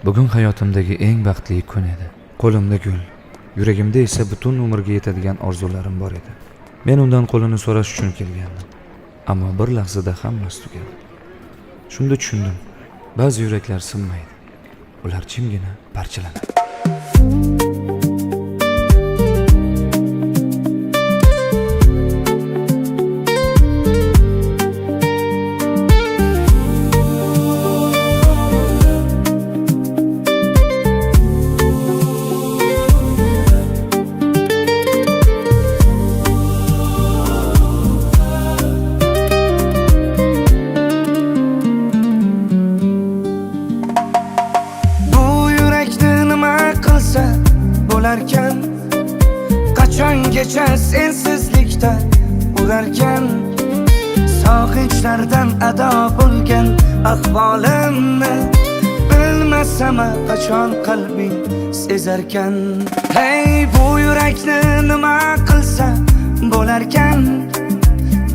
Bugun hayotimdagi eng baxtli kun edi. Qo'limda gul, yuragimda esa butun umrga yetadigan orzularim bor edi. Men undan qo'lini so'rash uchun kelgandim. Ammo bir lahzada hammasi tugadi. Shunda tushundim, ba'zi yuraklar sinmaydi. Ular jimgina parchalanadi. Bo'larkan qachongacha sensizlikda urarkan, sog'inchlardan ado bo'lgan ahvolimni bilmasam qachon qalbing sezarkan. Hey, bu yurakni nima qilsa bo'larkan,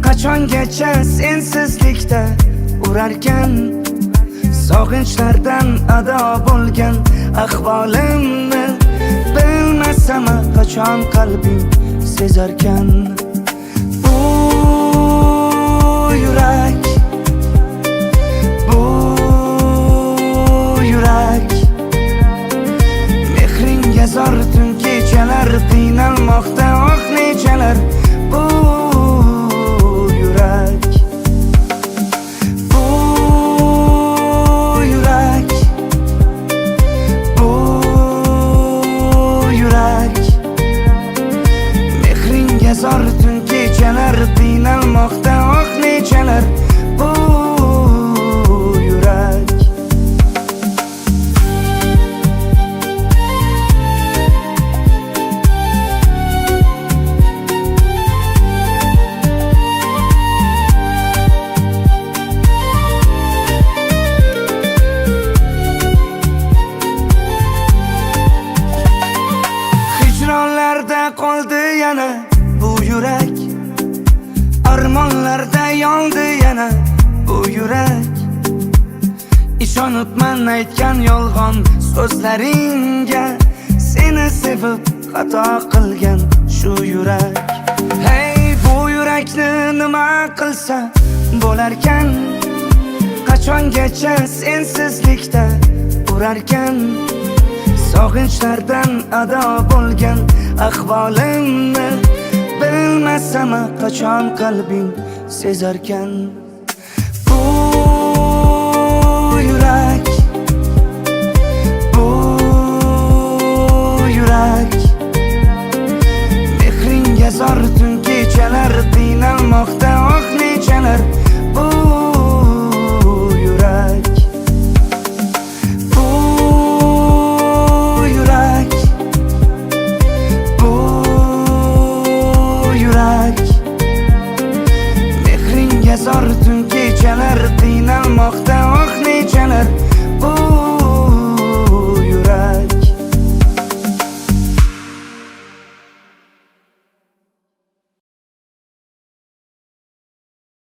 qachongacha sensizlikda urarkan, sog'inchlardan ado bo'lgan ahvolimni bilmasam qachon qalbing sezarkan. Bu yurak, bu yurak mehringga zor tun kechalar qiynalmoqda oh nechalar. Bu yurak, bu yurak, bu yurak mehringga zor tun kechalar qiynalmoqda oh nechalar. Bu yurak, hijronlarda qoldi yana bu yurak, armonlarda yondi yana bu yurak. Ishonibman aytgan yolg'on so'zlaringga, seni sevib xato qilgan shu yurak. Hey, bu yurakni nima qilsa bo'larkan, qachongacha sensizlikda urarkan, sog'inchlardan ado bo'lgan ahvolimni bilmasam qachon qalbing sezarkan.